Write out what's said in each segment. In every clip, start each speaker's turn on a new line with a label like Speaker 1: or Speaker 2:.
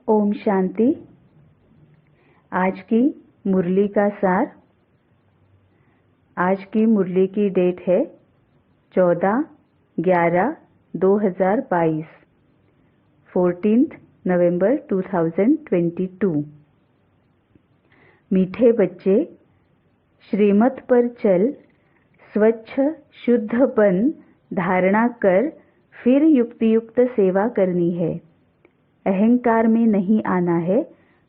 Speaker 1: ओम शांति। आज की मुरली का सार। आज की मुरली की डेट है 14/11/2022, 14 नवंबर 2022। मीठे बच्चे, श्रीमत पर चल, स्वच्छ शुद्ध बन, धारणा कर, फिर युक्तियुक्त सेवा करनी है। अहंकार में नहीं आना है,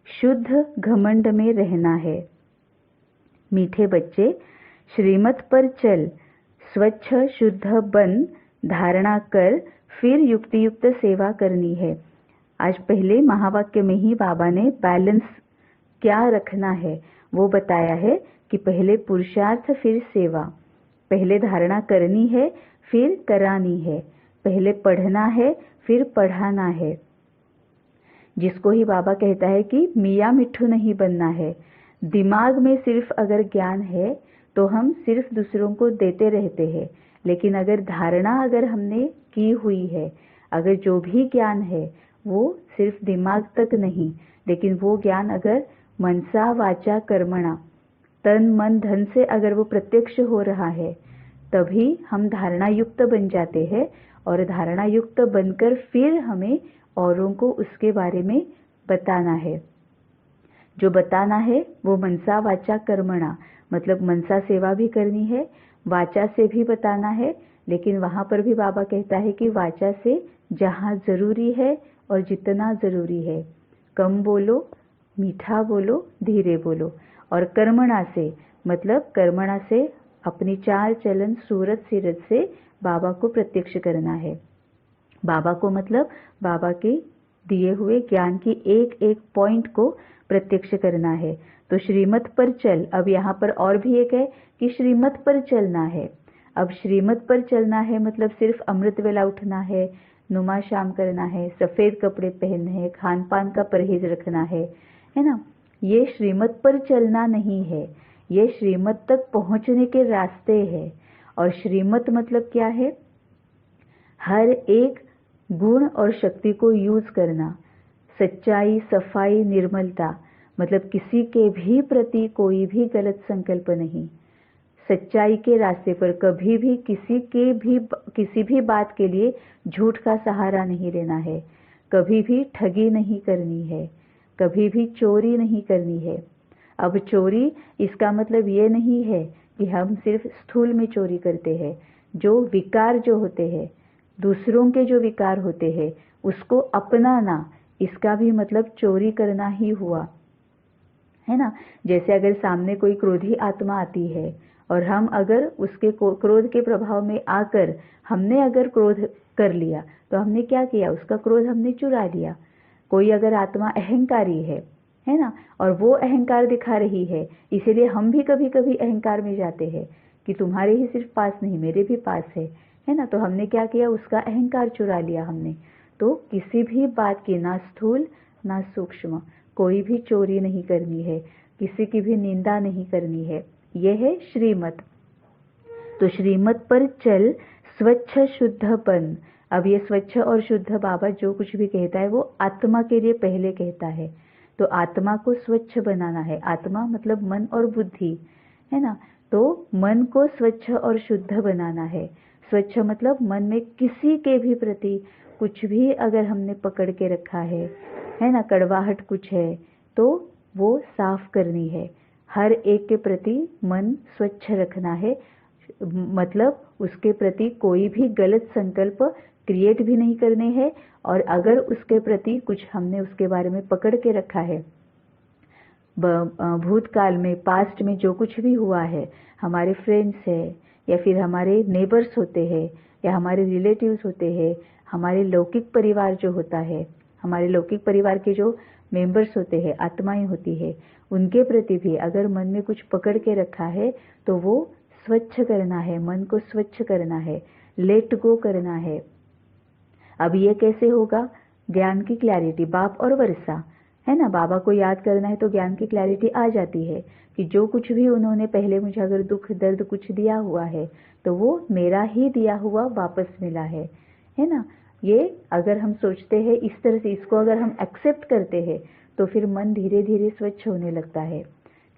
Speaker 1: शुद्ध घमंड में रहना है। मीठे बच्चे, श्रीमत पर चल, स्वच्छ शुद्ध बन, धारणा कर, फिर युक्तियुक्त सेवा करनी है। आज पहले महावाक्य में ही बाबा ने बैलेंस क्या रखना है वो बताया है कि पहले पुरुषार्थ फिर सेवा। पहले धारणा करनी है फिर करानी है। पहले पढ़ना है फिर पढ़ाना है। जिसको ही बाबा कहता है कि मियाँ मिट्ठू नहीं बनना है। दिमाग में सिर्फ अगर ज्ञान है तो हम सिर्फ दूसरों को देते रहते हैं, लेकिन अगर धारणा अगर हमने की हुई है, अगर जो भी ज्ञान है वो सिर्फ दिमाग तक नहीं, लेकिन वो ज्ञान अगर मनसा वाचा कर्मणा, तन मन धन से अगर वो प्रत्यक्ष हो रहा है, तभी हम धारणा युक्त बन जाते हैं। और धारणा युक्त बनकर फिर हमें औरों को उसके बारे में बताना है। जो बताना है वो मनसा वाचा कर्मणा, मतलब मनसा सेवा भी करनी है, वाचा से भी बताना है। लेकिन वहां पर भी बाबा कहता है कि वाचा से जहां जरूरी है और जितना जरूरी है, कम बोलो, मीठा बोलो, धीरे बोलो। और कर्मणा से मतलब कर्मणा से अपनी चाल चलन सूरत सीरत से बाबा को प्रत्यक्ष करना है। बाबा को मतलब बाबा के दिए हुए ज्ञान की एक एक पॉइंट को प्रत्यक्ष करना है। तो श्रीमत पर चल, अब यहाँ पर और भी एक है कि श्रीमत पर चलना है। अब श्रीमत पर चलना है मतलब सिर्फ अमृत वेला उठना है, नुमा शाम करना है, सफेद कपड़े पहनने हैं, खान पान का परहेज रखना है ना। ये श्रीमत पर चलना नहीं है, ये श्रीमत तक पहुंचने के रास्ते हैं। और श्रीमत मतलब क्या है? हर एक गुण और शक्ति को यूज करना, सच्चाई, सफाई, निर्मलता, मतलब किसी के भी प्रति कोई भी गलत संकल्प नहीं। सच्चाई के रास्ते पर कभी भी किसी भी बात के लिए झूठ का सहारा नहीं लेना है। कभी भी ठगी नहीं करनी है, कभी भी चोरी नहीं करनी है। अब चोरी इसका मतलब ये नहीं है कि हम सिर्फ स्थूल में चोरी करते हैं। जो विकार जो होते हैं, दूसरों के जो विकार होते हैं, उसको अपनाना, इसका भी मतलब चोरी करना ही हुआ, है ना। जैसे अगर सामने कोई क्रोधी आत्मा आती है और हम अगर उसके क्रोध के प्रभाव में आकर हमने अगर क्रोध कर लिया, तो हमने क्या किया? उसका क्रोध हमने चुरा लिया। कोई अगर आत्मा अहंकारी है ना, और वो अहंकार दिखा रही है, इसीलिए हम भी कभी कभी अहंकार में जाते हैं कि तुम्हारे ही सिर्फ पास नहीं, मेरे भी पास है ना। तो हमने क्या किया? उसका अहंकार चुरा लिया हमने। तो किसी भी बात की ना स्थूल ना सूक्ष्म कोई भी चोरी नहीं करनी है, किसी की भी निंदा नहीं करनी है। यह है श्रीमत। तो श्रीमत पर चल, स्वच्छ शुद्ध बन। अब ये स्वच्छ और शुद्ध बाबा जो कुछ भी कहता है वो आत्मा के लिए पहले कहता है। तो आत्मा को स्वच्छ बनाना है। आत्मा मतलब मन और बुद्धि, है ना। तो मन को स्वच्छ और शुद्ध बनाना है। स्वच्छ मतलब मन में किसी के भी प्रति कुछ भी अगर हमने पकड़ के रखा है ना, कड़वाहट कुछ है तो वो साफ करनी है। हर एक के प्रति मन स्वच्छ रखना है, मतलब उसके प्रति कोई भी गलत संकल्प क्रिएट भी नहीं करने हैं। और अगर उसके प्रति कुछ हमने उसके बारे में पकड़ के रखा है, भूतकाल में, पास्ट में जो कुछ भी हुआ है, हमारे फ्रेंड्स है या फिर हमारे नेबर्स होते हैं या हमारे रिलेटिव्स होते हैं, हमारे लौकिक परिवार जो होता है, हमारे लौकिक परिवार के जो मेंबर्स होते हैं, आत्माएं होती है, उनके प्रति भी अगर मन में कुछ पकड़ के रखा है तो वो स्वच्छ करना है, मन को स्वच्छ करना है, लेट गो करना है। अब ये कैसे होगा? ज्ञान की क्लैरिटी, बाप और वर्षा, है ना। बाबा को याद करना है तो ज्ञान की क्लैरिटी आ जाती है कि जो कुछ भी उन्होंने पहले मुझे अगर दुख दर्द कुछ दिया हुआ है तो वो मेरा ही दिया हुआ वापस मिला है ना। ये अगर हम सोचते हैं इस तरह से, इसको अगर हम एक्सेप्ट करते हैं तो फिर मन धीरे धीरे स्वच्छ होने लगता है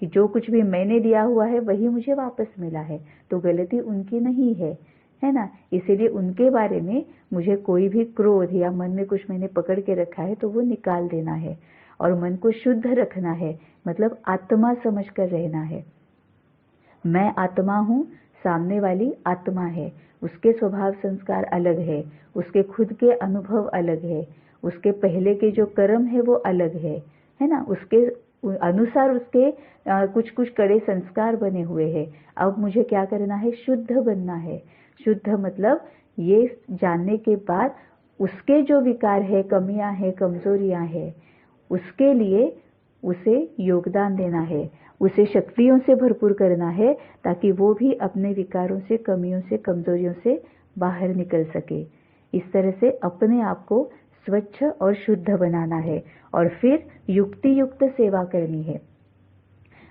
Speaker 1: कि जो कुछ भी मैंने दिया हुआ है वही मुझे वापस मिला है, तो गलती उनकी नहीं है ना। इसीलिए उनके बारे में मुझे कोई भी क्रोध या मन में कुछ मैंने पकड़ के रखा है तो वो निकाल देना है और मन को शुद्ध रखना है, मतलब आत्मा समझ कर रहना है। मैं आत्मा हूँ, सामने वाली आत्मा है, उसके स्वभाव संस्कार अलग है, उसके खुद के अनुभव अलग है, उसके पहले के जो कर्म है वो अलग है ना। उसके अनुसार उसके कुछ कुछ कड़े संस्कार बने हुए हैं। अब मुझे क्या करना है? शुद्ध बनना है। शुद्ध मतलब ये जानने के बाद उसके जो विकार है, कमियां हैं, कमजोरियां हैं, उसके लिए उसे योगदान देना है, उसे शक्तियों से भरपूर करना है ताकि वो भी अपने विकारों से, कमियों से, कमजोरियों से बाहर निकल सके। इस तरह से अपने आप को स्वच्छ और शुद्ध बनाना है और फिर युक्ति युक्त सेवा करनी है।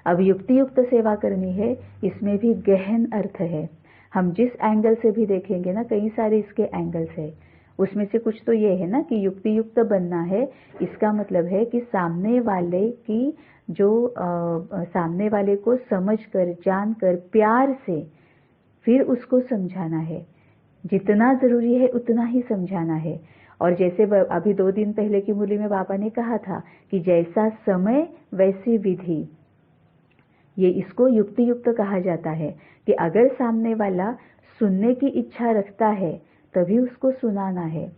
Speaker 1: अब युक्ति युक्त सेवा करनी है, इसमें भी गहन अर्थ है। हम जिस एंगल से भी देखेंगे ना, कई सारे इसके एंगल्स है, उसमें से कुछ तो ये है ना कि युक्ति युक्त बनना है। इसका मतलब है कि सामने वाले की जो सामने वाले को समझकर, जानकर, प्यार से फिर उसको समझाना है। जितना जरूरी है उतना ही समझाना है। और जैसे अभी 2 दिन पहले की मुरली में बाबा ने कहा था कि जैसा समय वैसी विधि, ये इसको युक्ति युक्त कहा जाता है कि अगर सामने वाला सुनने की इच्छा रखता है तभी उसको सुनाना है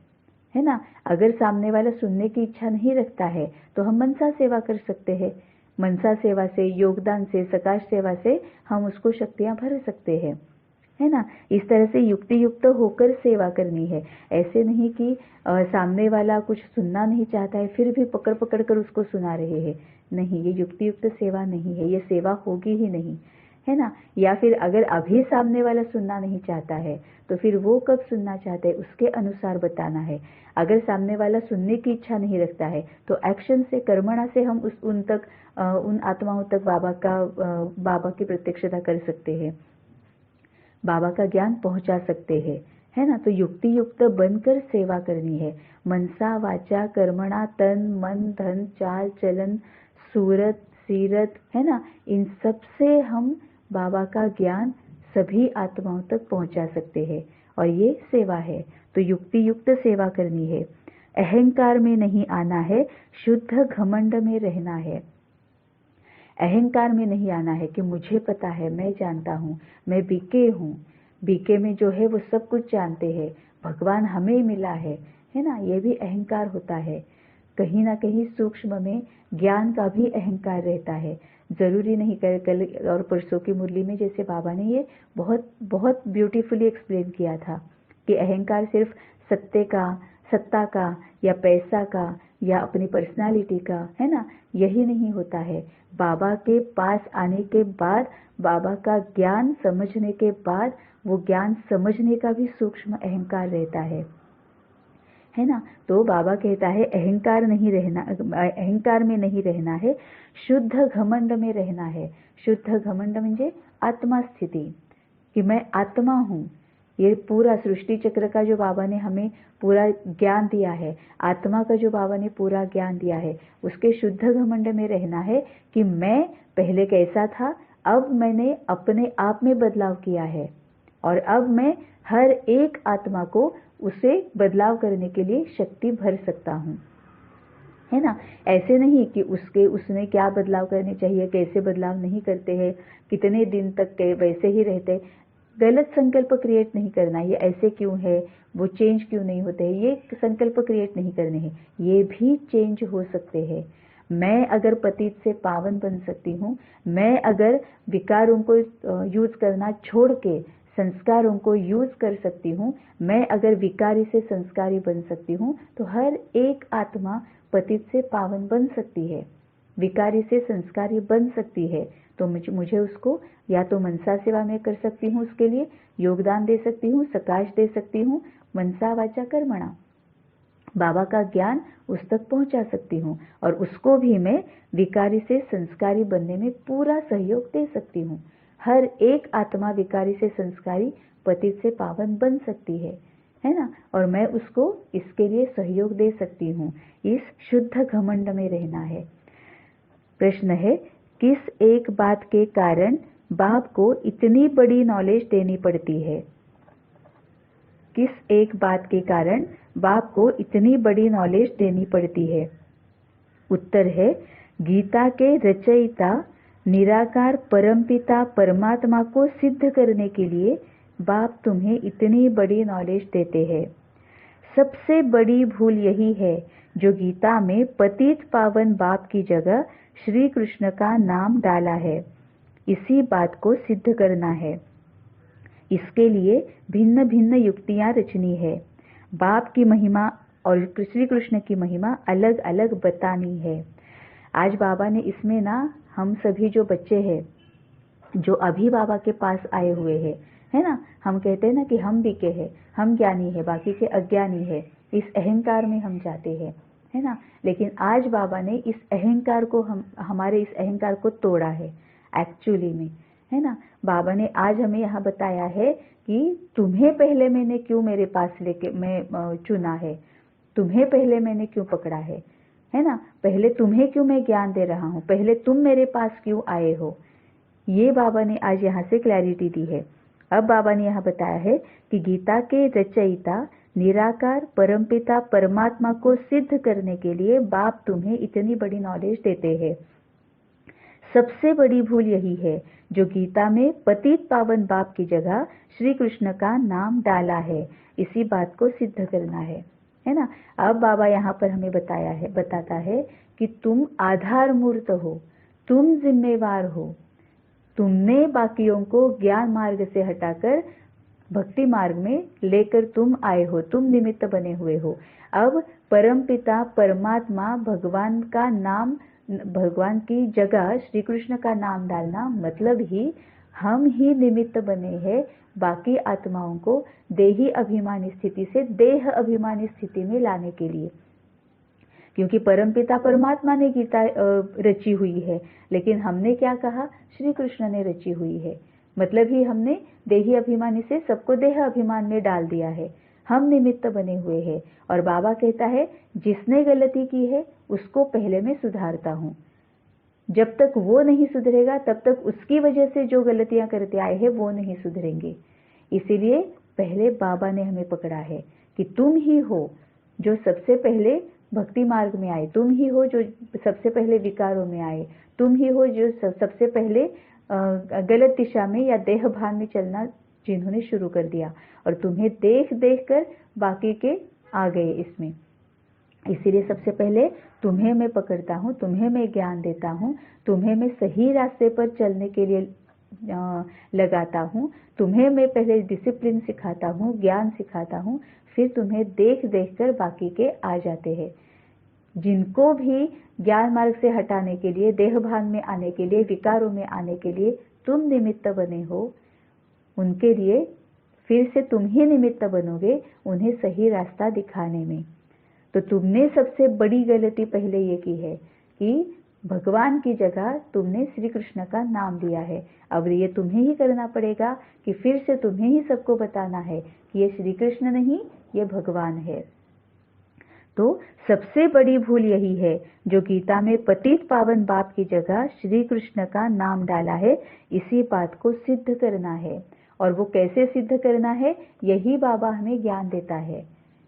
Speaker 1: ना। अगर सामने वाला सुनने की इच्छा नहीं रखता है तो हम मनसा सेवा कर सकते हैं। मनसा सेवा से, योगदान से, सकाश सेवा से हम उसको शक्तियां भर सकते हैं, है ना। इस तरह से युक्ति युक्त होकर सेवा करनी है। ऐसे नहीं कि सामने वाला कुछ सुनना नहीं चाहता है फिर भी पकड़ पकड़ कर उसको सुना रहे हैं। नहीं, ये युक्ति युक्त सेवा नहीं है, ये सेवा होगी ही नहीं, है ना। या फिर अगर अभी सामने वाला सुनना नहीं चाहता है तो फिर वो कब सुनना चाहते हैं उसके अनुसार बताना है। अगर सामने वाला सुनने की इच्छा नहीं रखता है तो एक्शन से, कर्मणा से हम उन आत्माओं तक बाबा की प्रत्यक्षता कर सकते हैं, बाबा का ज्ञान पहुंचा सकते हैं, है ना। तो युक्ति युक्त बनकर सेवा करनी है। मनसा वाचा कर्मणा, तन मन धन चाल चलन सूरत सीरत, है ना, इन सब से हम बाबा का ज्ञान सभी आत्माओं तक पहुंचा सकते हैं और ये सेवा है। तो युक्ति युक्त सेवा करनी है। अहंकार में नहीं आना है, शुद्ध घमंड में रहना है। अहंकार में नहीं आना है कि मुझे पता है, मैं जानता हूँ, मैं बीके हूँ। बीके में जो है वो सब कुछ जानते हैं, भगवान हमें मिला है ना। ये भी अहंकार होता है। कहीं ना कहीं सूक्ष्म में ज्ञान का भी अहंकार रहता है। जरूरी नहीं कल और परसों की मुरली में जैसे बाबा ने ये बहुत बहुत ब्यूटीफुली एक्सप्लेन किया था कि अहंकार सिर्फ सत्ता का या पैसा का या अपनी पर्सनालिटी का, है ना, यही नहीं होता है। बाबा के पास आने के बाद, बाबा का ज्ञान समझने के बाद, वो ज्ञान समझने का भी सूक्ष्म अहंकार रहता है ना। तो बाबा कहता है अहंकार में नहीं रहना है, शुद्ध घमंड में रहना है। शुद्ध घमंड म्हणजे आत्मा स्थिति, कि मैं आत्मा हूँ। ये पूरा सृष्टि चक्र का जो बाबा ने हमें पूरा ज्ञान दिया है, आत्मा का जो बाबा ने पूरा ज्ञान दिया है, उसके शुद्ध घमंड में रहना है कि मैं पहले कैसा था, अब मैंने अपने आप में बदलाव किया है और अब मैं हर एक आत्मा को उसे बदलाव करने के लिए शक्ति भर सकता हूँ, है ना। ऐसे नहीं कि उसने क्या बदलाव करने चाहिए, कैसे बदलाव नहीं करते हैं, कितने दिन तक वैसे ही रहते। गलत संकल्प क्रिएट नहीं करना, ये ऐसे क्यों है, वो चेंज क्यों नहीं होते हैं, ये संकल्प क्रिएट नहीं करने हैं। ये भी चेंज हो सकते हैं। मैं अगर पतित से पावन बन सकती हूँ, मैं अगर विकारों को यूज करना छोड़ के संस्कारों को यूज कर सकती हूँ, मैं अगर विकारी से संस्कारी बन सकती हूँ, तो हर एक आत्मा पतित से पावन बन सकती है, विकारी से संस्कारी बन सकती है। तो मुझे उसको या तो मनसा सेवा में कर सकती हूँ, उसके लिए योगदान दे सकती हूँ, सकाश दे सकती हूँ, मनसा वाचा कर्मणा, बाबा का ज्ञान उस तक पहुंचा सकती हूँ और उसको भी मैं विकारी से संस्कारी बनने में पूरा सहयोग दे सकती हूँ। हर एक आत्मा विकारी से संस्कारी, पतित से पावन बन सकती है है ना, और मैं उसको इसके लिए सहयोग दे सकती हूँ। इस शुद्ध घमंड में रहना है। प्रश्न है, किस एक बात के कारण बाप को इतनी बड़ी नॉलेज देनी पड़ती है? किस एक बात के कारण बाप को इतनी बड़ी नॉलेज देनी पड़ती है? उत्तर है, गीता के रचयिता निराकार परमपिता परमात्मा को सिद्ध करने के लिए बाप तुम्हें इतनी बड़ी नॉलेज देते हैं। सबसे बड़ी भूल यही है जो गीता में पतित पावन बाप की जगह श्री कृष्ण का नाम डाला है। इसी बात को सिद्ध करना है। इसके लिए भिन्न भिन्न युक्तियां रचनी है। बाप की महिमा और श्री कृष्ण की महिमा अलग अलग बतानी है। आज बाबा ने इसमें ना, हम सभी जो बच्चे हैं जो अभी बाबा के पास आए हुए हैं, है ना, हम कहते हैं ना कि हम बिके हैं, हम ज्ञानी है, बाकी के अज्ञानी है। इस अहंकार में हम जाते हैं, है ना। लेकिन आज बाबा ने इस अहंकार को हमारे इस अहंकार को तोड़ा है एक्चुअली में, है ना। बाबा ने आज हमें यहाँ बताया है कि तुम्हें पहले मैंने क्यों मेरे पास लेके मैं चुना है, तुम्हें पहले मैंने क्यों पकड़ा है ना, पहले तुम्हें क्यों मैं ज्ञान दे रहा हूँ, पहले तुम मेरे पास क्यों आए हो। ये बाबा ने आज यहाँ से क्लैरिटी दी है। अब बाबा ने यहाँ बताया है कि गीता के रचयिता निराकार परमपिता परमात्मा को सिद्ध करने के लिए बाप तुम्हें इतनी बड़ी नॉलेज देते हैं। सबसे बड़ी भूल यही है जो गीता में पतित पावन बाप की जगह श्री कृष्ण का नाम डाला है। इसी बात को सिद्ध करना है ना। अब बाबा यहाँ पर हमें बताता है कि तुम आधार मूर्त हो, तुम जिम्मेवार हो। तुमने बाकियों को ज्ञान मार्ग से हटाकर भक्ति मार्ग में लेकर तुम आए हो, तुम निमित्त बने हुए हो। अब परमपिता परमात्मा भगवान का नाम, भगवान की जगह श्री कृष्ण का नाम डालना मतलब ही हम ही निमित्त बने हैं बाकी आत्माओं को देही अभिमानी स्थिति से देह अभिमानी स्थिति में लाने के लिए। क्योंकि परमपिता परमात्मा ने गीता रची हुई है, लेकिन हमने क्या कहा, श्री कृष्ण ने रची हुई है। मतलब ही हमने देही अभिमानी से सबको देह अभिमान में डाल दिया है। हम निमित्त बने हुए हैं। और बाबा कहता है जिसने गलती की है उसको पहले मैं सुधारता हूँ। जब तक वो नहीं सुधरेगा तब तक उसकी वजह से जो गलतियां करते आए हैं वो नहीं सुधरेंगे। इसीलिए पहले बाबा ने हमें पकड़ा है कि तुम ही हो जो सबसे पहले भक्ति मार्ग में आए, तुम ही हो जो सबसे पहले विकारों में आए, तुम ही हो जो सबसे पहले गलत दिशा में या देह भान में चलना जिन्होंने शुरू कर दिया, और तुम्हें देख देख कर बाकी के आ गए इसमें। इसीलिए सबसे पहले तुम्हें मैं पकड़ता हूँ, तुम्हें मैं ज्ञान देता हूँ, तुम्हें मैं सही रास्ते पर चलने के लिए लगाता हूँ, तुम्हें मैं पहले डिसिप्लिन सिखाता हूँ, ज्ञान सिखाता हूँ, फिर तुम्हें देख देख कर बाकी के आ जाते हैं। जिनको भी ज्ञान मार्ग से हटाने के लिए, देह भान में आने के लिए, विकारों में आने के लिए तुम निमित्त बने हो, उनके लिए फिर से तुम ही निमित्त बनोगे उन्हें सही रास्ता दिखाने में। तो तुमने सबसे बड़ी गलती पहले ये की है कि भगवान की जगह तुमने श्री कृष्ण का नाम दिया है। अब ये तुम्हें ही करना पड़ेगा कि फिर से तुम्हें ही सबको बताना है कि ये श्री कृष्ण नहीं, ये भगवान है। तो सबसे बड़ी भूल यही है जो गीता में पतित पावन बाप की जगह श्री कृष्ण का नाम डाला है। इसी बात को सिद्ध करना है। और वो कैसे सिद्ध करना है, यही बाबा हमें ज्ञान देता है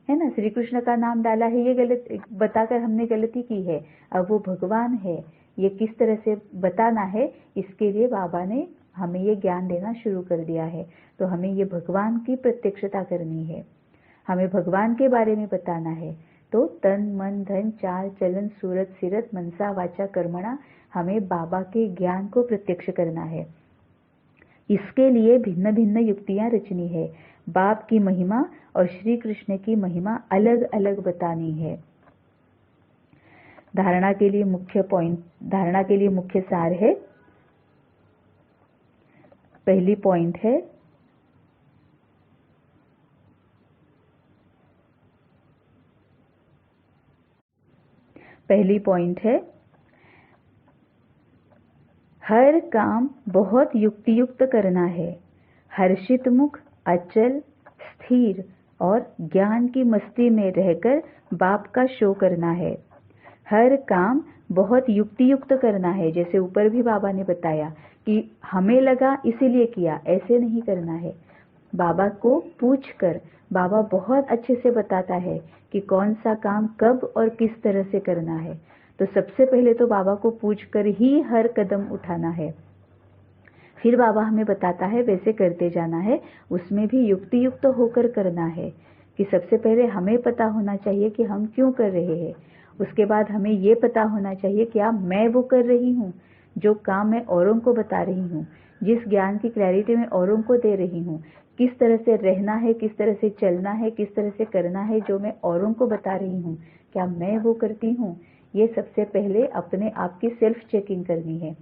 Speaker 1: ना। श्री कृष्ण का नाम डाला है, ये गलत बताकर हमने गलती की है। अब वो भगवान है, ये किस तरह से बताना है, इसके लिए बाबा ने हमें ये ज्ञान देना शुरू कर दिया है। तो हमें ये भगवान की प्रत्यक्षता करनी है, हमें भगवान के बारे में बताना है। तो तन मन धन चाल चलन सूरत सिरत मनसा वाचा कर्मणा, हमें बाबा के ज्ञान को प्रत्यक्ष करना है। इसके लिए भिन्न भिन्न युक्तियां रचनी है। बाप की महिमा और श्री कृष्ण की महिमा अलग अलग बतानी है। धारणा के लिए मुख्य सार है। पहली पॉइंट है, हर काम बहुत युक्तियुक्त करना है। हर्षित मुख, अचल, स्थिर और ज्ञान की मस्ती में रहकर बाप का शो करना है। हर काम बहुत युक्ति युक्त करना है। जैसे ऊपर भी बाबा ने बताया कि हमें लगा इसीलिए किया, ऐसे नहीं करना है। बाबा को पूछकर बाबा बहुत अच्छे से बताता है कि कौन सा काम कब और किस तरह से करना है। तो सबसे पहले तो बाबा को पूछकर ही हर कदम उठाना है। फिर बाबा हमें बताता है वैसे करते जाना है, उसमें भी युक्ति युक्त होकर करना है कि सबसे पहले हमें पता होना चाहिए कि हम क्यों कर रहे हैं। उसके बाद हमें ये पता होना चाहिए क्या मैं वो कर रही हूँ जो काम मैं औरों को बता रही हूँ, जिस ज्ञान की क्लैरिटी मैं औरों को दे रही हूँ, किस तरह से रहना है, किस तरह से चलना है, किस तरह से करना है जो मैं औरों को बता रही हूँ, क्या मैं वो करती हूँ। ये सबसे पहले अपने आप की सेल्फ चेकिंग करनी है।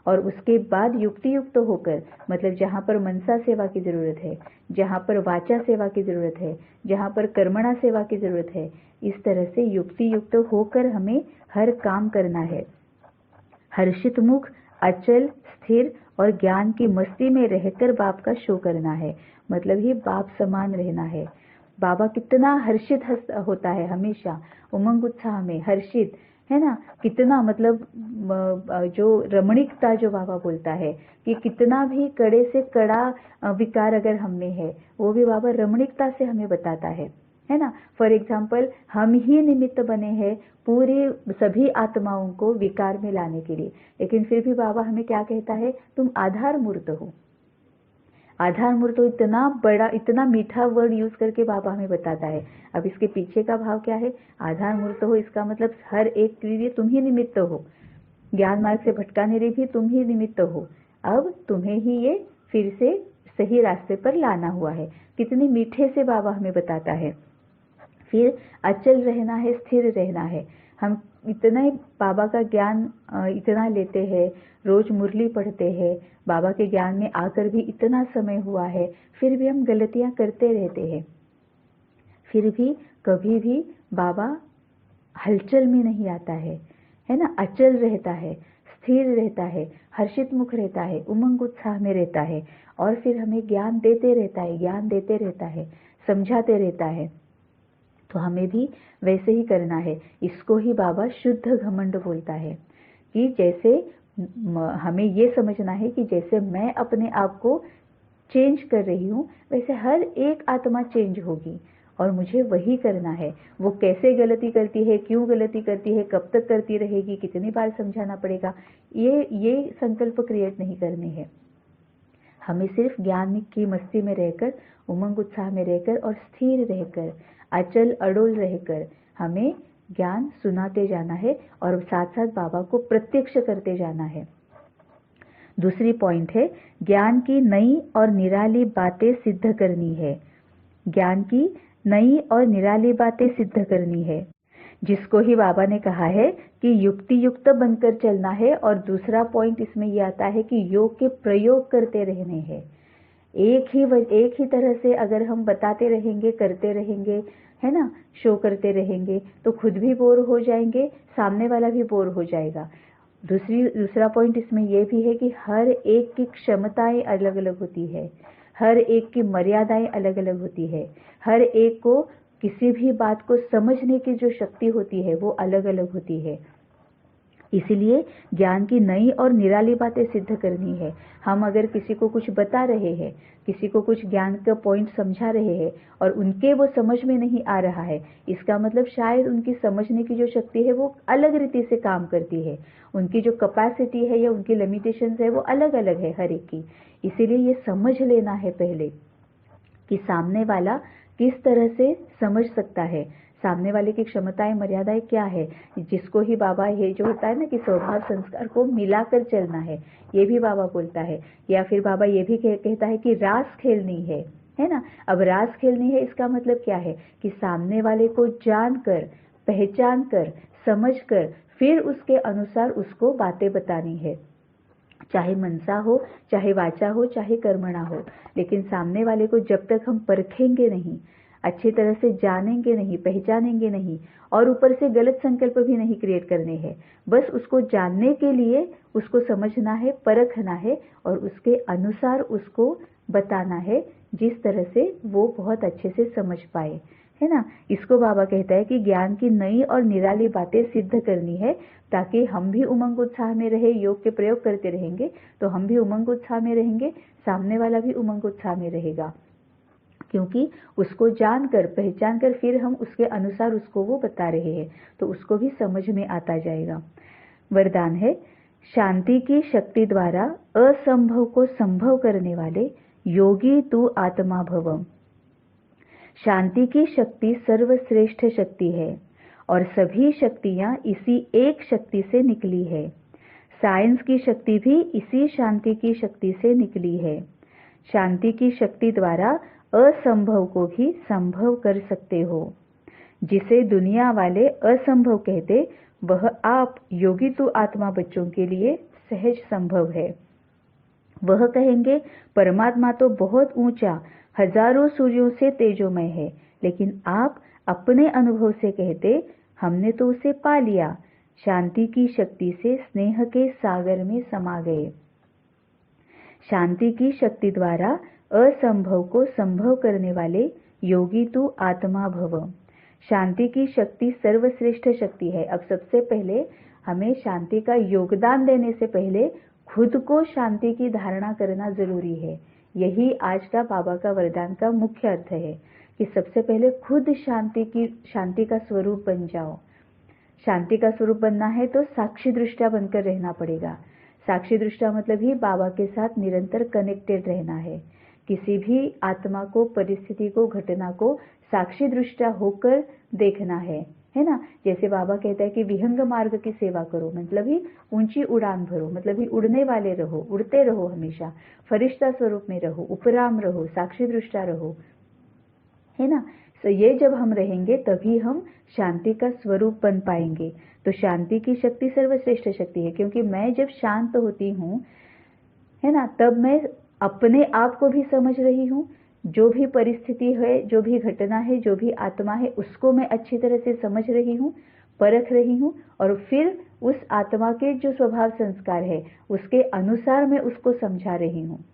Speaker 1: और उसके बाद युक्ति युक्त होकर, मतलब जहाँ पर मनसा सेवा की जरूरत है, जहाँ पर वाचा सेवा की जरूरत है, जहाँ पर कर्मणा सेवा की जरूरत है, इस तरह से युक्ति युक्त होकर हमें हर काम करना है। हर्षित मुख, अचल, स्थिर और ज्ञान की मस्ती में रहकर बाप का शो करना है, मतलब ही बाप समान रहना है। बाबा कितना हर्षित होता है, हमेशा उमंग उत्साह में हर्षित है ना, कितना मतलब जो रमणीकता जो बाबा बोलता है कि कितना भी कड़े से कड़ा विकार अगर हम में है वो भी बाबा रमणीकता से हमें बताता है ना। फॉर एग्जाम्पल हम ही निमित्त बने हैं पूरी सभी आत्माओं को विकार में लाने के लिए, लेकिन फिर भी बाबा हमें क्या कहता है, तुम आधार मूर्त हो। आधार मूर्त तो इतना बड़ा, इतना मीठा वर्ड यूज करके बाबा हमें बताता है। अब इसके पीछे का भाव क्या है, आधार मूर्त हो, इसका मतलब हर एक के लिए तुम ही निमित्त हो, ज्ञान मार्ग से भटकाने भी तुम ही निमित्त हो, अब तुम्हें ही ये फिर से सही रास्ते पर लाना हुआ है। कितनी मीठे से बाबा हमें बताता है। फिर अचल रहना है, स्थिर रहना है। हम इतना ही बाबा का ज्ञान इतना लेते हैं, रोज मुरली पढ़ते हैं, बाबा के ज्ञान में आकर भी इतना समय हुआ है, फिर भी हम गलतियां करते रहते हैं। फिर भी कभी भी बाबा हलचल में नहीं आता है ना, अचल रहता है, स्थिर रहता है, हर्षित मुख रहता है, उमंग उत्साह में रहता है और फिर हमें ज्ञान देते रहता है, ज्ञान देते रहता है, समझाते रहता है। तो हमें भी वैसे ही करना है। इसको ही बाबा शुद्ध घमंड बोलता है कि जैसे हमें ये समझना है कि जैसे मैं अपने आप को चेंज कर रही हूँ वैसे हर एक आत्मा चेंज होगी और मुझे वही करना है। वो कैसे गलती करती है, क्यों गलती करती है, कब तक करती रहेगी, कितनी बार समझाना पड़ेगा, ये संकल्प क्रिएट नहीं करने हैं। हमें सिर्फ ज्ञान की मस्ती में रहकर, उमंग उत्साह में रहकर और स्थिर रहकर, अचल अडोल रहकर हमें ज्ञान सुनाते जाना है और साथ साथ बाबा को प्रत्यक्ष करते जाना है। दूसरी पॉइंट है, ज्ञान की नई और निराली बातें सिद्ध करनी है। ज्ञान की नई और निराली बातें सिद्ध करनी है, जिसको ही बाबा ने कहा है कि युक्ति युक्त बनकर चलना है। और दूसरा पॉइंट इसमें यह आता है कि योग के प्रयोग करते रहने हैं। एक ही तरह से अगर हम बताते रहेंगे, करते रहेंगे, है ना, शो करते रहेंगे तो खुद भी बोर हो जाएंगे, सामने वाला भी बोर हो जाएगा। दूसरा पॉइंट इसमें यह भी है कि हर एक की क्षमताएं अलग अलग होती है, हर एक की मर्यादाएं अलग अलग होती है, हर एक को किसी भी बात को समझने की जो शक्ति होती है वो अलग अलग होती है। इसीलिए ज्ञान की नई और निराली बातें सिद्ध करनी है। हम अगर किसी को कुछ बता रहे हैं, किसी को कुछ ज्ञान का पॉइंट समझा रहे हैं और उनके वो समझ में नहीं आ रहा है, इसका मतलब शायद उनकी समझने की जो शक्ति है वो अलग रीति से काम करती है, उनकी जो कैपेसिटी है या उनकी लिमिटेशंस है वो अलग अलग है हर एक की। इसीलिए ये समझ लेना है पहले कि सामने वाला किस तरह से समझ सकता है, सामने वाले की क्षमताएं मर्यादाएं क्या है, जिसको ही बाबा ये जो होता है ना कि स्वभाव संस्कार को मिलाकर चलना है, ये भी बाबा बोलता है। या फिर बाबा ये भी कहता है कि रास खेलनी है ना। अब रास खेलनी है इसका मतलब क्या है कि सामने वाले को जानकर, पहचान कर, समझ कर फिर उसके अनुसार उसको बातें बतानी है, चाहे मनसा हो, चाहे वाचा हो, चाहे कर्मणा हो। लेकिन सामने वाले को जब तक हम परखेंगे नहीं, अच्छी तरह से जानेंगे नहीं, पहचानेंगे नहीं और ऊपर से गलत संकल्प भी नहीं क्रिएट करने हैं, बस उसको जानने के लिए उसको समझना है, परखना है और उसके अनुसार उसको बताना है जिस तरह से वो बहुत अच्छे से समझ पाए, है ना। इसको बाबा कहता है कि ज्ञान की नई और निराली बातें सिद्ध करनी है, ताकि हम भी उमंग उत्साह में रहे। योग के प्रयोग करते रहेंगे तो हम भी उमंग उत्साह में रहेंगे, सामने वाला भी उमंग उत्साह में रहेगा, क्योंकि उसको जानकर पहचान कर फिर हम उसके अनुसार उसको वो बता रहे हैं, तो उसको भी समझ में आता जाएगा। वरदान है, शांति की शक्ति द्वारा असंभव को संभव करने वाले योगी तू आत्मा भवम। शांति की शक्ति सर्वश्रेष्ठ शक्ति है और सभी शक्तियां इसी एक शक्ति से निकली है। साइंस की शक्ति भी इसी शांति की शक्ति से निकली है। शांति की शक्ति द्वारा असंभव को भी संभव कर सकते हो। जिसे दुनिया वाले असंभव कहते, वह आप योगी तू आत्मा बच्चों के लिए सहज संभव है। वह कहेंगे परमात्मा तो बहुत ऊंचा, हजारों सूर्यों से तेजोमय है, लेकिन आप अपने अनुभव से कहते हमने तो उसे पा लिया, शांति की शक्ति से स्नेह के सागर में समा गए। शांति की शक्ति द्वारा असंभव को संभव करने वाले योगी तू आत्मा भव। शांति की शक्ति सर्वश्रेष्ठ शक्ति है। अब सबसे पहले हमें शांति का योगदान देने से पहले खुद को शांति की धारणा करना जरूरी है। यही आज का बाबा का वरदान का मुख्य अर्थ है कि सबसे पहले खुद शांति का स्वरूप बन जाओ। शांति का स्वरूप बनना है तो साक्षी दृष्टा बनकर रहना पड़ेगा। साक्षी दृष्टा मतलब ही बाबा के साथ निरंतर कनेक्टेड रहना है। किसी भी आत्मा को, परिस्थिति को, घटना को साक्षी दृष्टा होकर देखना है ना। जैसे बाबा कहता है कि विहंग मार्ग की सेवा करो, मतलब ही ऊंची उड़ान भरो, मतलब ही उड़ने वाले रहो, उड़ते रहो, हमेशा फरिश्ता स्वरूप में रहो, उपराम रहो, साक्षी दृष्टा रहो, है ना। तो ये जब हम रहेंगे तभी हम शांति का स्वरूप बन पाएंगे। तो शांति की शक्ति सर्वश्रेष्ठ शक्ति है, क्योंकि मैं जब शांत होती हूँ, है ना, तब मैं अपने आप को भी समझ रही हूँ, जो भी परिस्थिति है, जो भी घटना है, जो भी आत्मा है, उसको मैं अच्छी तरह से समझ रही हूँ, परख रही हूँ, और फिर उस आत्मा के जो स्वभाव संस्कार है उसके अनुसार मैं उसको समझा रही हूँ,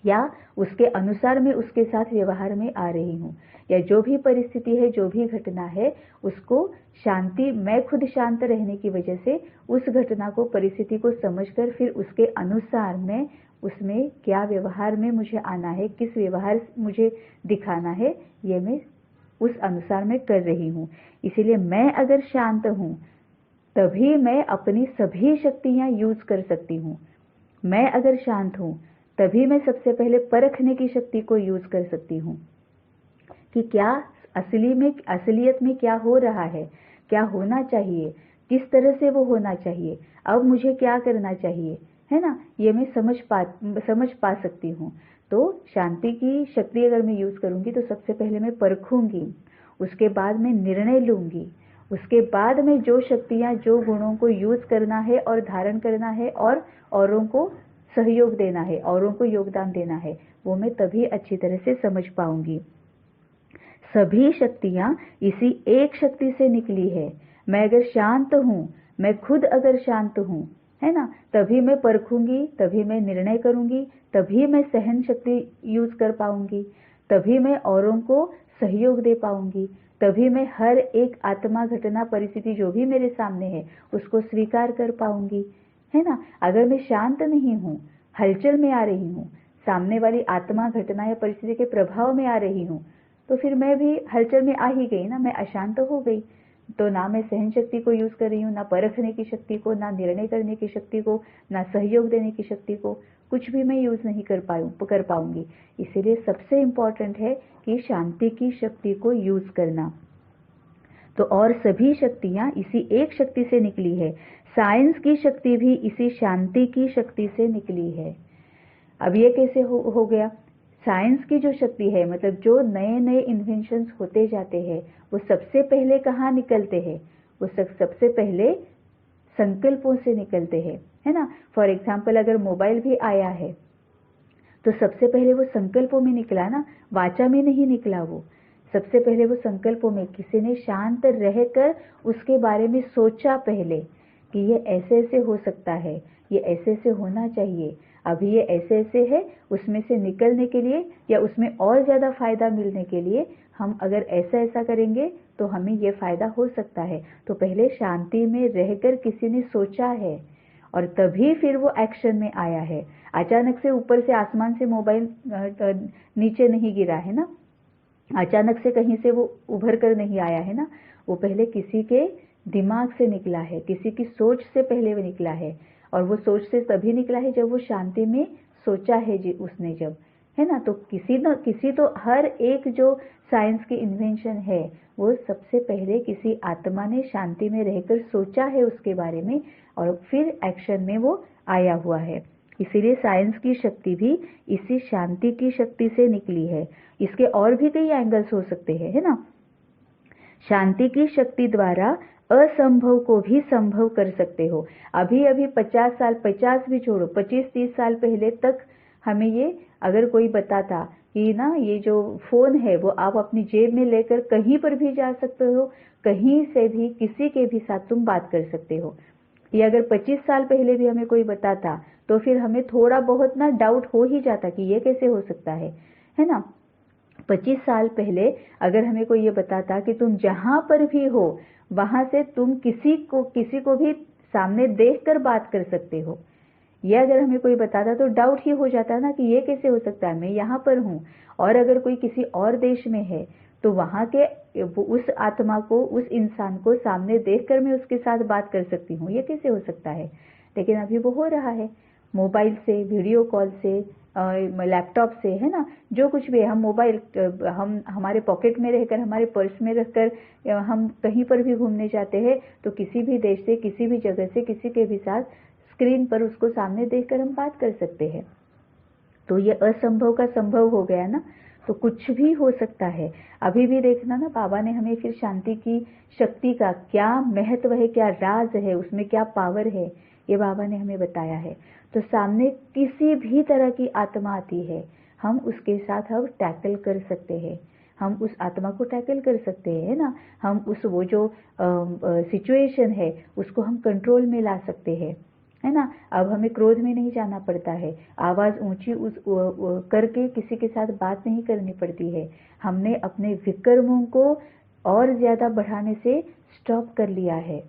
Speaker 1: या उसके अनुसार मैं उसके साथ व्यवहार में आ रही हूँ, या जो भी परिस्थिति है, जो भी घटना है, उसको शांति, मैं खुद शांत रहने की वजह से उस घटना को, परिस्थिति को समझकर फिर उसके अनुसार मैं उसमें क्या व्यवहार में मुझे आना है, किस व्यवहार मुझे दिखाना है, ये मैं उस अनुसार मैं कर रही हूँ। इसीलिए मैं अगर शांत हूँ तभी मैं अपनी सभी शक्तियाँ यूज कर सकती हूँ। मैं अगर शांत हूँ तभी मैं सबसे पहले परखने की शक्ति को यूज कर सकती हूँ कि क्या असलियत में क्या हो रहा है, क्या होना चाहिए, किस तरह से वो होना चाहिए, अब मुझे क्या करना चाहिए, है ना। ये मैं समझ पा सकती हूँ। तो शांति की शक्ति अगर मैं यूज करूंगी तो सबसे पहले मैं परखूंगी, उसके बाद मैं निर्णय लूंगी, उसके बाद में जो शक्तियाँ, जो गुणों को यूज करना है और धारण करना है और औरों को सहयोग देना है, औरों को योगदान देना है, वो मैं तभी अच्छी तरह से समझ पाऊंगी। सभी शक्तियाँ इसी एक शक्ति से निकली है। मैं अगर शांत हूँ, मैं खुद अगर शांत हूँ, है ना, तभी मैं परखूंगी, तभी मैं निर्णय करूंगी, तभी मैं सहन शक्ति यूज कर पाऊंगी, तभी मैं औरों को सहयोग दे पाऊंगी, तभी मैं हर एक आत्मा, घटना, परिस्थिति जो भी मेरे सामने है उसको स्वीकार कर पाऊंगी, है ना। अगर मैं शांत नहीं हूँ, हलचल में आ रही हूँ, सामने वाली आत्मा, घटना या परिस्थिति के प्रभाव में आ रही हूँ, तो फिर मैं भी हलचल में आ ही गई ना, मैं अशांत हो गई। तो ना मैं सहन शक्ति को यूज कर रही हूँ, ना परखने की शक्ति को, ना निर्णय करने की शक्ति को, ना सहयोग देने की शक्ति को, कुछ भी मैं यूज नहीं कर पाऊंगी। इसीलिए सबसे इम्पोर्टेंट है कि शांति की शक्ति को यूज करना। तो और सभी शक्तियाँ इसी एक शक्ति से निकली है। साइंस की शक्ति भी इसी शांति की शक्ति से निकली है। अब ये कैसे हो गया? साइंस की जो शक्ति है, मतलब जो नए नए इन्वेंशंस होते जाते हैं, वो सबसे पहले कहाँ निकलते हैं? वो सबसे पहले संकल्पों से निकलते हैं, है ना। फॉर एग्जाम्पल, अगर मोबाइल भी आया है तो सबसे पहले वो संकल्पों में निकला ना, वाचा में नहीं निकला। वो सबसे पहले वो संकल्पों में, किसी ने शांत रहकर उसके बारे में सोचा पहले कि ये ऐसे ऐसे हो सकता है, ये ऐसे ऐसे होना चाहिए, अभी ये ऐसे ऐसे है, उसमें से निकलने के लिए या उसमें और ज़्यादा फायदा मिलने के लिए हम अगर ऐसा ऐसा करेंगे तो हमें ये फायदा हो सकता है। तो पहले शांति में रहकर किसी ने सोचा है और तभी फिर वो एक्शन में आया है। अचानक से ऊपर से आसमान से मोबाइल नीचे नहीं गिरा है ना, अचानक से कहीं से वो उभर कर नहीं आया है ना, वो पहले किसी के दिमाग से निकला है, किसी की सोच से पहले वो निकला है। और वो सोच से तभी निकला है जब वो शांति में सोचा है जी उसने, जब, है ना। तो किसी तो हर एक जो साइंस की इन्वेंशन है वो सबसे पहले किसी आत्मा ने शांति में रहकर सोचा है उसके बारे में और फिर एक्शन में वो आया हुआ है। इसीलिए साइंस की शक्ति भी इसी शांति की शक्ति से निकली है। इसके और भी कई एंगल्स हो सकते हैं, है ना। शांति की शक्ति द्वारा असंभव को भी संभव कर सकते हो। अभी 50 साल, 50 भी छोड़ो, 25-30 साल पहले तक हमें ये अगर कोई बताता कि ना ये जो फोन है वो आप अपनी जेब में लेकर कहीं पर भी जा सकते हो, कहीं से भी किसी के भी साथ तुम बात कर सकते हो, ये अगर 25 साल पहले भी हमें कोई बताता तो फिर हमें थोड़ा बहुत ना डाउट हो ही जाता कि ये कैसे हो सकता है ना। 25 साल पहले अगर हमें कोई ये बताता कि तुम जहां पर भी हो वहां से तुम किसी को भी सामने देखकर बात कर सकते हो, ये अगर हमें कोई बताता तो डाउट ही हो जाता ना कि ये कैसे हो सकता है, मैं यहाँ पर हूँ और अगर कोई किसी और देश में है तो वहां के उस आत्मा को, उस इंसान को सामने देखकर मैं उसके साथ बात कर सकती हूँ, ये कैसे हो सकता है। लेकिन अभी वो हो रहा है, मोबाइल से, वीडियो कॉल से, लैपटॉप से, है ना। जो कुछ भी है, हम मोबाइल हम हमारे पॉकेट में रहकर, हमारे पर्स में रखकर हम कहीं पर भी घूमने जाते हैं तो किसी भी देश से, किसी भी जगह से, किसी के भी साथ स्क्रीन पर उसको सामने देखकर हम बात कर सकते हैं। तो ये असंभव का संभव हो गया ना, तो कुछ भी हो सकता है। अभी भी देखना ना, बाबा ने हमें फिर शांति की शक्ति का क्या महत्व है, क्या राज है, उसमें क्या पावर है, ये बाबा ने हमें बताया है। तो सामने किसी भी तरह की आत्मा आती है, हम उसके साथ हम टैकल कर सकते हैं, हम उस आत्मा को टैकल कर सकते हैं ना। हम उस वो जो सिचुएशन है उसको हम कंट्रोल में ला सकते हैं, है ना। अब हमें क्रोध में नहीं जाना पड़ता है, आवाज ऊंची करके किसी के साथ बात नहीं करनी पड़ती है। हमने अपने विकर्मों को और ज्यादा बढ़ाने से स्टॉप कर लिया है।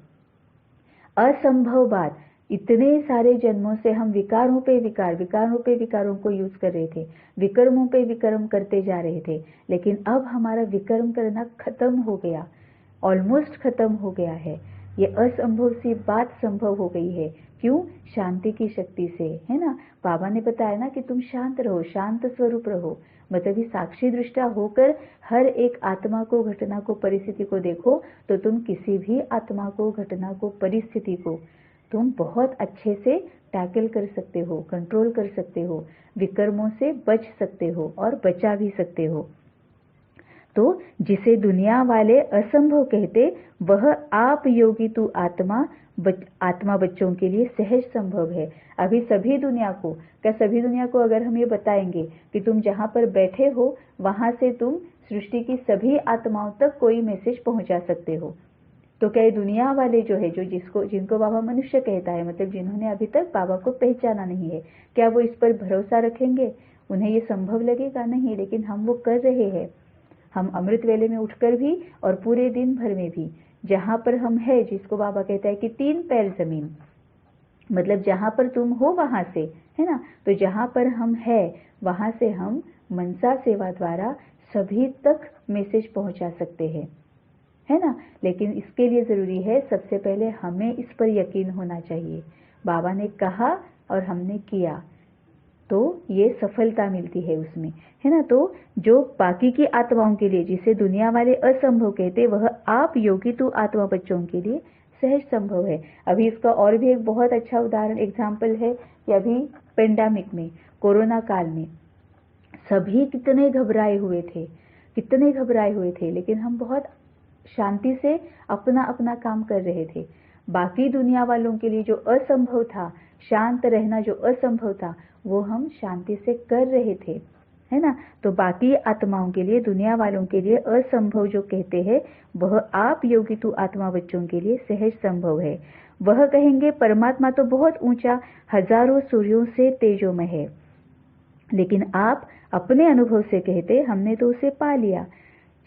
Speaker 1: असंभव बात, इतने सारे जन्मों से हम विकारों पे विकारों को यूज कर रहे थे, विकर्मों पे विकर्म करते जा रहे थे, लेकिन अब हमारा विकर्म करना खत्म हो गया, ऑलमोस्ट खत्म हो गया है। ये असंभव सी बात संभव हो गई है। क्यों? शांति की शक्ति से, है ना। बाबा ने बताया ना कि तुम शांत रहो, शांत स्वरूप रहो, मतलब ही साक्षी दृष्टा होकर हर एक आत्मा को, घटना को, परिस्थिति को देखो तो तुम किसी भी आत्मा को, घटना को, परिस्थिति को तुम बहुत अच्छे से टैकल कर सकते हो, कंट्रोल कर सकते हो, विकर्मों से बच सकते हो और बचा भी सकते हो। तो जिसे दुनिया वाले असंभव कहते, वह आप योगी तू आत्मा बच्चों के लिए सहज संभव है। अभी सभी दुनिया को, क्या सभी दुनिया को अगर हम ये बताएंगे कि तुम जहां पर बैठे हो वहां से तुम सृष्टि की सभी आत्माओं तक कोई मैसेज पहुंचा सकते हो, तो क्या ये दुनिया वाले जो है, जो जिनको बाबा मनुष्य कहता है, मतलब जिन्होंने अभी तक बाबा को पहचाना नहीं है, क्या वो इस पर भरोसा रखेंगे? उन्हें ये संभव लगेगा? नहीं। लेकिन हम वो कर रहे हैं। हम अमृत वेले में उठकर भी और पूरे दिन भर में भी जहां पर हम है, जिसको बाबा कहता है कि 3 पैर जमीन, मतलब जहां पर तुम हो वहां से, है ना। तो जहां पर हम है वहां से हम मनसा सेवा द्वारा सभी तक मैसेज पहुंचा सकते हैं, है ना। लेकिन इसके लिए जरूरी है, सबसे पहले हमें इस पर यकीन होना चाहिए। बाबा ने कहा और हमने किया तो ये सफलता मिलती है उसमें, है ना। तो जो बाकी की आत्माओं के लिए, जिसे दुनिया वाले असंभव कहते, वह आप योगी तू आत्मा बच्चों के लिए सहज संभव है। अभी इसका और भी एक बहुत अच्छा उदाहरण, एग्जाम्पल है कि अभी पेंडेमिक में, कोरोना काल में सभी कितने घबराए हुए थे, लेकिन हम बहुत शांति से अपना अपना काम कर रहे थे। बाकी दुनिया वालों के लिए जो असंभव था, शांत रहना जो असंभव था, वो हम शांति से कर रहे थे, है ना। तो बाकी आत्माओं के लिए, दुनिया वालों के लिए असंभव जो कहते हैं, वह आप योगी तू आत्मा बच्चों के लिए सहज संभव है। वह कहेंगे परमात्मा तो बहुत ऊंचा, हजारों सूर्यों से तेजोमय है, लेकिन आप अपने अनुभव से कहते हमने तो उसे पा लिया,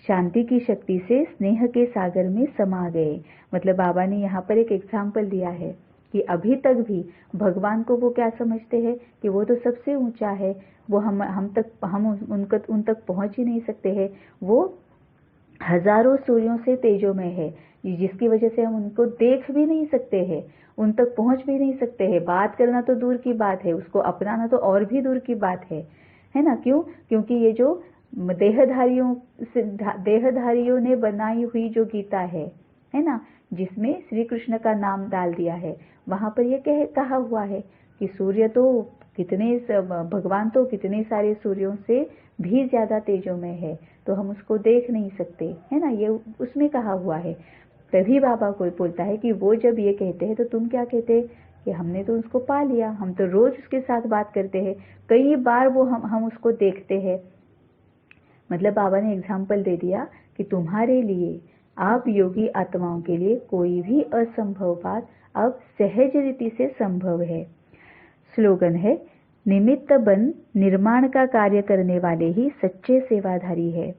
Speaker 1: शांति की शक्ति से स्नेह के सागर में समा गए। मतलब बाबा ने यहाँ पर एक एग्जाम्पल दिया है कि अभी तक भी भगवान को वो क्या समझते हैं कि वो तो सबसे ऊंचा है, वो हम उन तक पहुंच ही नहीं सकते हैं, वो हजारों सूर्यों से तेजोमय है, जिसकी वजह से हम उनको देख भी नहीं सकते हैं, उन तक पहुंच भी नहीं सकते हैं। बात करना तो दूर की बात है, उसको अपनाना तो और भी दूर की बात है ना। क्यों? क्योंकि ये जो देहधारियों ने बनाई हुई जो गीता है ना, जिसमें श्री कृष्ण का नाम डाल दिया है, वहां पर ये कहा हुआ है कि सूर्य तो भगवान तो कितने सारे सूर्यों से भी ज्यादा तेजोमय है, तो हम उसको देख नहीं सकते, है ना, ये उसमें कहा हुआ है। तभी बाबा कोई बोलता है कि वो जब ये कहते हैं तो तुम क्या कहते हैं कि हमने तो उसको पा लिया, हम तो रोज उसके साथ बात करते हैं, कई बार वो हम उसको देखते हैं। मतलब बाबा ने एग्जाम्पल दे दिया कि तुम्हारे लिए, आप योगी आत्माओं के लिए कोई भी असंभव बात अब सहज रीति से संभव है। स्लोगन है, निमित्त बन निर्माण का कार्य करने वाले ही सच्चे सेवाधारी है।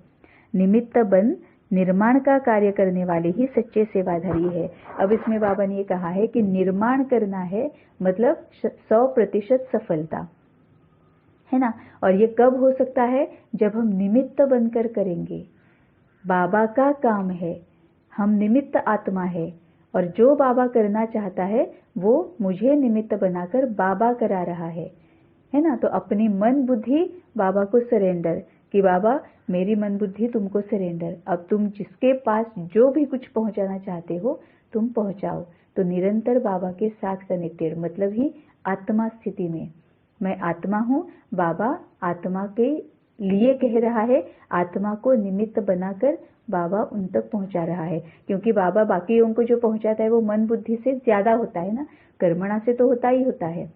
Speaker 1: निमित्त बन निर्माण का कार्य करने वाले ही सच्चे सेवाधारी है। अब इसमें बाबा ने ये कहा है कि निर्माण करना है, मतलब 100% सफलता, है ना। और ये कब हो सकता है? जब हम निमित्त बनकर करेंगे। बाबा का काम है, हम निमित्त आत्मा है, और जो बाबा करना चाहता है वो मुझे निमित्त बनाकर बाबा करा रहा है ना। तो अपनी मन बुद्धि बाबा को सरेंडर, कि बाबा मेरी मन बुद्धि तुमको सरेंडर, अब तुम जिसके पास जो भी कुछ पहुंचाना चाहते हो तुम पहुंचाओ। तो निरंतर बाबा के साथ कनेक्टेड, मतलब ही आत्मा स्थिति में, मैं आत्मा हूं, बाबा आत्मा के लिए कह रहा है, आत्मा को निमित्त बनाकर बाबा उन तक पहुंचा रहा है। क्योंकि बाबा बाकियों को जो पहुंचाता है वो मन बुद्धि से ज्यादा होता है ना, कर्मणा से तो होता ही होता है।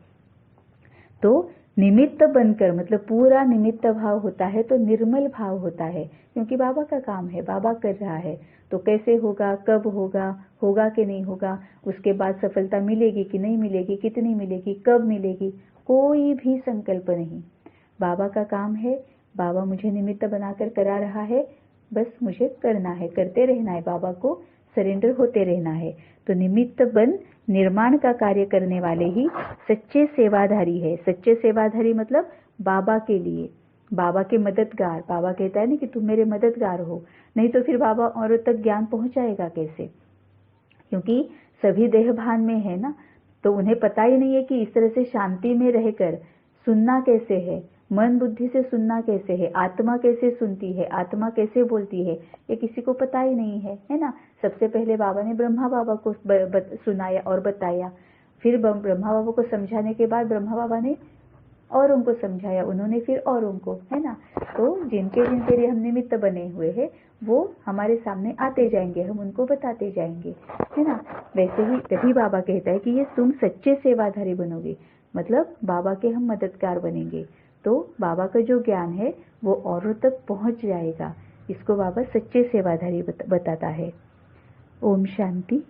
Speaker 1: तो निमित्त बनकर, मतलब पूरा निमित्त भाव होता है तो निर्मल भाव होता है, क्योंकि बाबा का काम है, बाबा कर रहा है। तो कैसे होगा, कब होगा, होगा कि नहीं होगा, उसके बाद सफलता मिलेगी कि नहीं मिलेगी, कितनी मिलेगी, कब मिलेगी, कोई भी संकल्प नहीं। बाबा का काम है, बाबा मुझे निमित्त बनाकर करा रहा है, बस मुझे करना है, करते रहना है, बाबा को सरेंडर होते रहना है। तो निमित्त बन निर्माण का कार्य करने वाले ही सच्चे सेवाधारी है। सच्चे सेवाधारी मतलब बाबा के लिए, बाबा के मददगार। बाबा कहता है ना कि तुम मेरे मददगार हो, नहीं तो फिर बाबा औरों तक ज्ञान पहुंचाएगा कैसे? क्योंकि सभी देह भान में है ना, तो उन्हें पता ही नहीं है कि इस तरह से शांति में रहकर सुनना कैसे है, मन बुद्धि से सुनना कैसे है, आत्मा कैसे सुनती है, आत्मा कैसे बोलती है, ये किसी को पता ही नहीं है ना। सबसे पहले बाबा ने ब्रह्मा बाबा को सुनाया और बताया, फिर ब्रह्मा बाबा को समझाने के बाद ब्रह्मा बाबा ने और उनको समझाया, उन्होंने फिर और उनको, है ना। तो जिनके जिनके लिए हम निमित्त बने हुए हैं वो हमारे सामने आते जाएंगे, हम उनको बताते जाएंगे, है ना। वैसे ही तभी बाबा कहता है कि ये तुम सच्चे सेवाधारी बनोगे, मतलब बाबा के हम मददगार बनेंगे, तो बाबा का जो ज्ञान है वो औरों तक पहुंच जाएगा। इसको बाबा सच्चे सेवाधारी बताता है। ओम शांति।